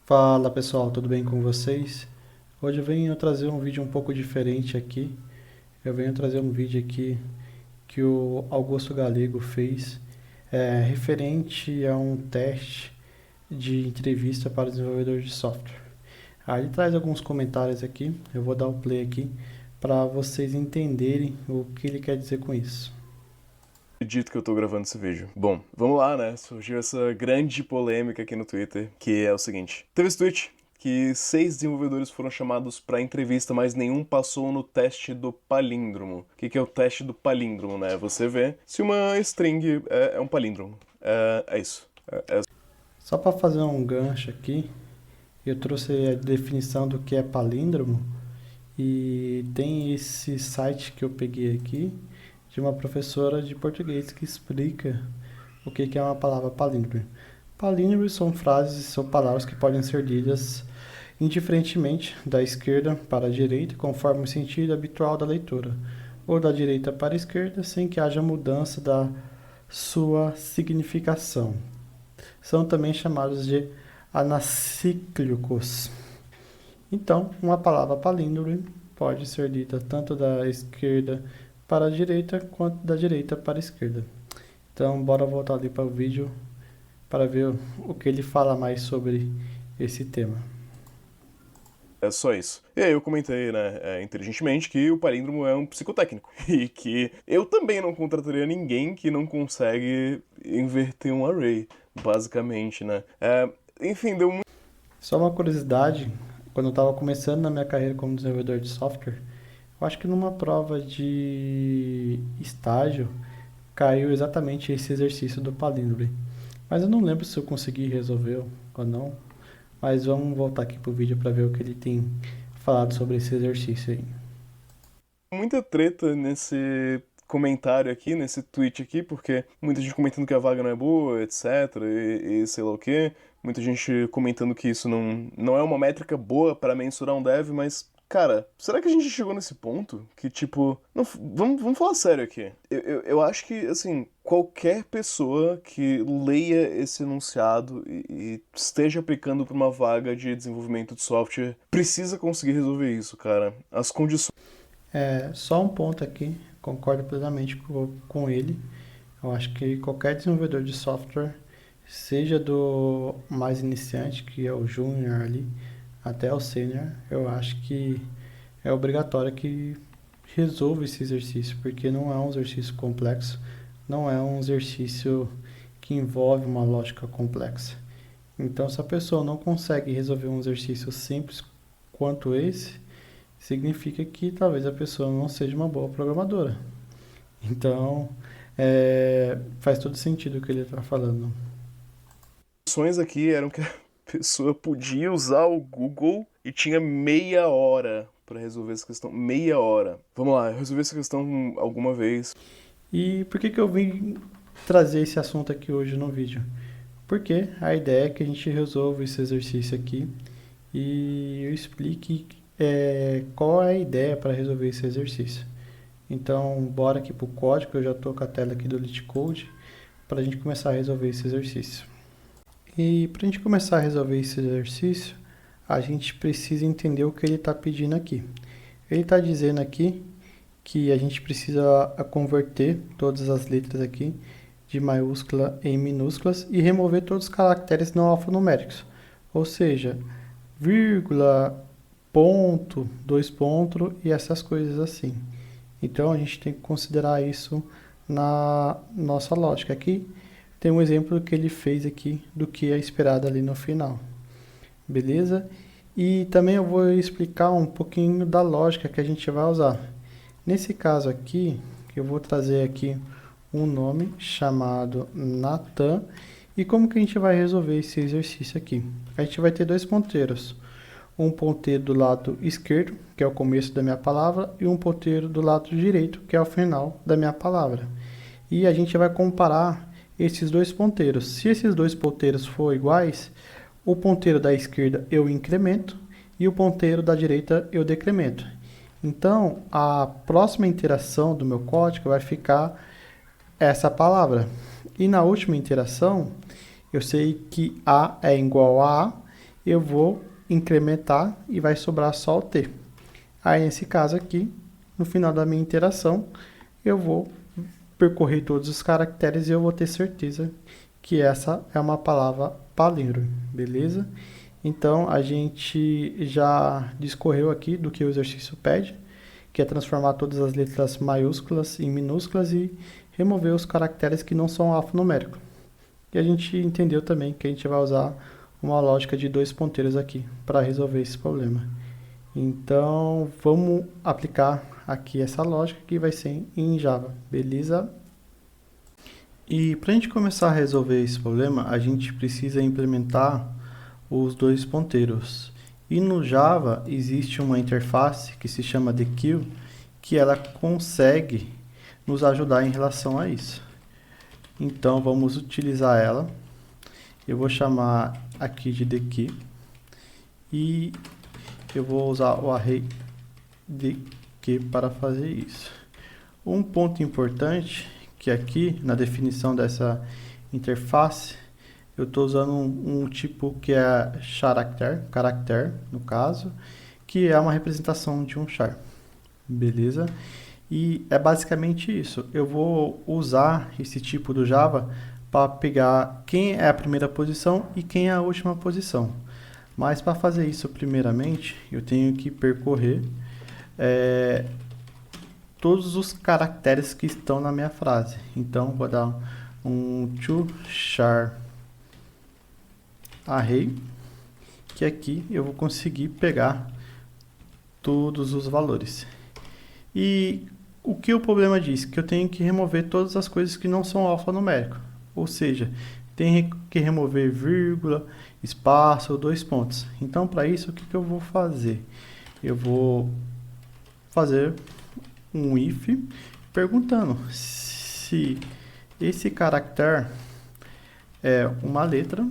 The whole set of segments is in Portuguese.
Fala pessoal, tudo bem com vocês? Hoje eu venho trazer um vídeo um pouco diferente aqui. Eu venho trazer um vídeo aqui que o Augusto Galego fez, referente a um teste de entrevista para desenvolvedor de software. Aí ele traz alguns comentários aqui, eu vou dar o play aqui para vocês entenderem o que ele quer dizer com isso. Acredito que eu tô gravando esse vídeo. Bom, vamos lá, né? Surgiu essa grande polêmica aqui no Twitter, que é o seguinte. Teve esse tweet que 6 desenvolvedores foram chamados para entrevista, mas nenhum passou no teste do palíndromo. O que é o teste do palíndromo, né? Você vê se uma string é um palíndromo. É isso. Só para fazer um gancho aqui, eu trouxe a definição do que é palíndromo e tem esse site que eu peguei aqui de uma professora de português que explica o que é uma palavra palíndromo. Palíndromos são frases, são palavras que podem ser lidas indiferentemente da esquerda para a direita, conforme o sentido habitual da leitura, ou da direita para a esquerda, sem que haja mudança da sua significação. São também chamados de anacíclicos. Então, uma palavra palíndrome pode ser lida tanto da esquerda para a direita quanto da direita para a esquerda. Então, bora voltar ali para o vídeo para ver o que ele fala mais sobre esse tema. É só isso. E aí eu comentei, né, inteligentemente, que o palíndromo é um psicotécnico. E que eu também não contrataria ninguém que não consegue inverter um array, basicamente, né? Enfim, deu muito. Só uma curiosidade, quando eu estava começando na minha carreira como desenvolvedor de software, eu acho que numa prova de estágio caiu exatamente esse exercício do palíndromo. Mas eu não lembro se eu consegui resolver ou não. Mas vamos voltar aqui pro vídeo para ver o que ele tem falado sobre esse exercício aí. Muita treta nesse comentário aqui, nesse tweet aqui, porque muita gente comentando que a vaga não é boa, etc, e sei lá o quê. Muita gente comentando que isso não é uma métrica boa para mensurar um dev, mas, cara, será que a gente chegou nesse ponto? Que, tipo, não, vamos falar sério aqui. Eu acho que, assim, qualquer pessoa que leia esse enunciado e esteja aplicando para uma vaga de desenvolvimento de software precisa conseguir resolver isso, cara. As condições. Só um ponto aqui, concordo plenamente com ele. Eu acho que qualquer desenvolvedor de software, seja do mais iniciante, que é o júnior ali, até o sênior, eu acho que é obrigatório que resolva esse exercício, porque não é um exercício complexo, não é um exercício que envolve uma lógica complexa. Então, se a pessoa não consegue resolver um exercício simples quanto esse, significa que talvez a pessoa não seja uma boa programadora. Então, faz todo sentido o que ele está falando. Condições aqui eram que a pessoa podia usar o Google e tinha meia hora para resolver essa questão. Meia hora. Vamos lá, eu resolvi essa questão alguma vez. E por que eu vim trazer esse assunto aqui hoje no vídeo? Porque a ideia é que a gente resolva esse exercício aqui e eu explique qual é a ideia para resolver esse exercício. Então, bora aqui para o código, eu já estou com a tela aqui do LeetCode para a gente começar a resolver esse exercício. E para a gente começar a resolver esse exercício, a gente precisa entender o que ele está pedindo aqui. Ele está dizendo aqui que a gente precisa converter todas as letras aqui de maiúscula em minúsculas e remover todos os caracteres não alfanuméricos. Ou seja, vírgula, ponto, dois pontos e essas coisas assim. Então a gente tem que considerar isso na nossa lógica. Aqui tem um exemplo que ele fez aqui do que é esperado ali no final. Beleza? E também eu vou explicar um pouquinho da lógica que a gente vai usar. Nesse caso aqui, eu vou trazer aqui um nome chamado Nathan. E como que a gente vai resolver esse exercício aqui? A gente vai ter dois ponteiros. Um ponteiro do lado esquerdo, que é o começo da minha palavra, e um ponteiro do lado direito, que é o final da minha palavra. E a gente vai comparar esses dois ponteiros. Se esses dois ponteiros forem iguais, o ponteiro da esquerda eu incremento e o ponteiro da direita eu decremento. Então, a próxima interação do meu código vai ficar essa palavra. E na última interação, eu sei que A é igual a eu vou incrementar e vai sobrar só o T. Aí, nesse caso aqui, no final da minha interação, eu vou percorrer todos os caracteres e eu vou ter certeza que essa é uma palavra palíndromo, beleza? Então, a gente já discorreu aqui do que o exercício pede, que é transformar todas as letras maiúsculas em minúsculas e remover os caracteres que não são alfanuméricos. E a gente entendeu também que a gente vai usar uma lógica de 2 ponteiros aqui para resolver esse problema. Então, vamos aplicar aqui essa lógica que vai ser em Java, beleza? E para a gente começar a resolver esse problema, a gente precisa implementar os 2 ponteiros. E no Java existe uma interface que se chama TheQueue, que ela consegue nos ajudar em relação a isso. Então vamos utilizar ela. Eu vou chamar aqui de TheQueue e eu vou usar o array TheQueue para fazer isso. Um ponto importante que aqui na definição dessa interface eu estou usando um tipo que é character, no caso, que é uma representação de um char, beleza? E é basicamente isso. Eu vou usar esse tipo do Java para pegar quem é a primeira posição e quem é a última posição. Mas para fazer isso, primeiramente, eu tenho que percorrer todos os caracteres que estão na minha frase. Então, vou dar um toChar array, que aqui eu vou conseguir pegar todos os valores. E o que o problema diz? Que eu tenho que remover todas as coisas que não são alfanuméricos. Ou seja, tem que remover vírgula, espaço, 2 pontos. Então, para isso, o que eu vou fazer? Eu vou fazer um if perguntando se esse caractere é uma letra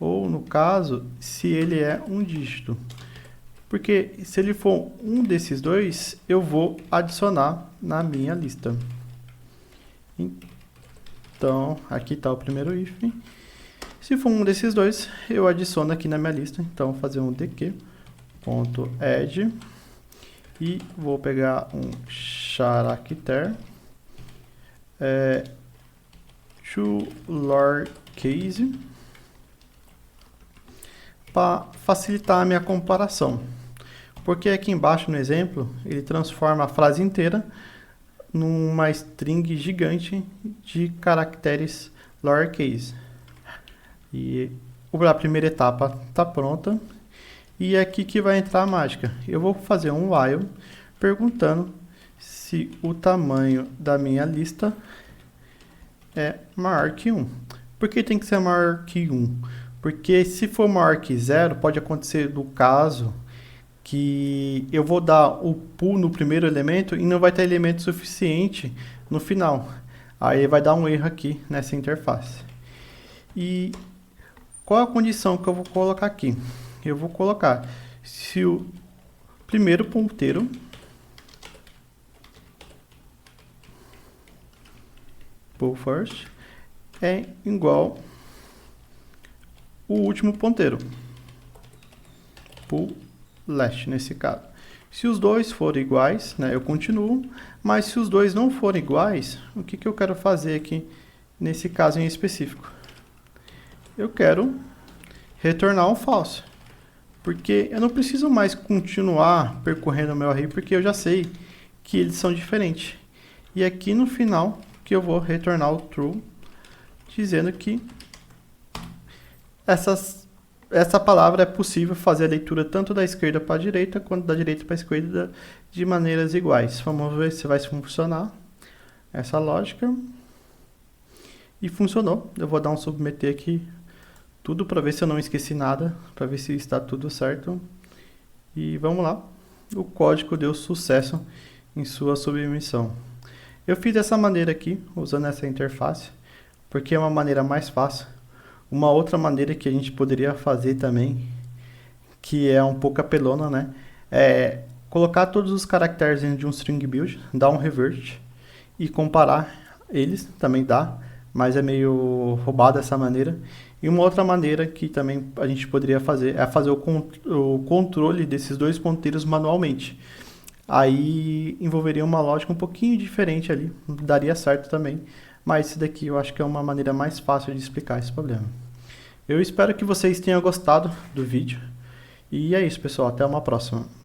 ou, no caso, se ele é um dígito. Porque se ele for um desses dois, eu vou adicionar na minha lista. Então, aqui está o primeiro if. Se for um desses dois, eu adiciono aqui na minha lista. Então, vou fazer um dq.add e vou pegar um character to lowercase para facilitar a minha comparação. Porque aqui embaixo no exemplo, ele transforma a frase inteira numa string gigante de caracteres lowercase. E a primeira etapa está pronta. E é aqui que vai entrar a mágica. Eu vou fazer um while perguntando se o tamanho da minha lista é maior que 1. Por que tem que ser maior que 1? Porque se for maior que 0, pode acontecer do caso que eu vou dar o pull no primeiro elemento e não vai ter elemento suficiente no final. Aí vai dar um erro aqui nessa interface. E qual a condição que eu vou colocar aqui? Eu vou colocar se o primeiro ponteiro pull first é igual o último ponteiro pull last, nesse caso. Se os dois forem iguais, né, eu continuo, mas se os dois não forem iguais, o que eu quero fazer aqui nesse caso em específico? Eu quero retornar um false, porque eu não preciso mais continuar percorrendo o meu array, porque eu já sei que eles são diferentes. E aqui no final que eu vou retornar o true, dizendo que essa palavra é possível fazer a leitura tanto da esquerda para a direita, quanto da direita para a esquerda de maneiras iguais. Vamos ver se vai funcionar essa lógica. E funcionou. Eu vou dar um submeter aqui tudo para ver se eu não esqueci nada, para ver se está tudo certo. E vamos lá. O código deu sucesso em sua submissão. Eu fiz dessa maneira aqui, usando essa interface, porque é uma maneira mais fácil. Uma outra maneira que a gente poderia fazer também, que é um pouco apelona, né? É colocar todos os caracteres dentro de um string build, dar um revert e comparar eles, também dá. mas é meio roubado dessa maneira. E uma outra maneira que também a gente poderia fazer é fazer o controle desses dois ponteiros manualmente. Aí envolveria uma lógica um pouquinho diferente ali, daria certo também, mas esse daqui eu acho que é uma maneira mais fácil de explicar esse problema. Eu espero que vocês tenham gostado do vídeo. E é isso, pessoal. Até uma próxima.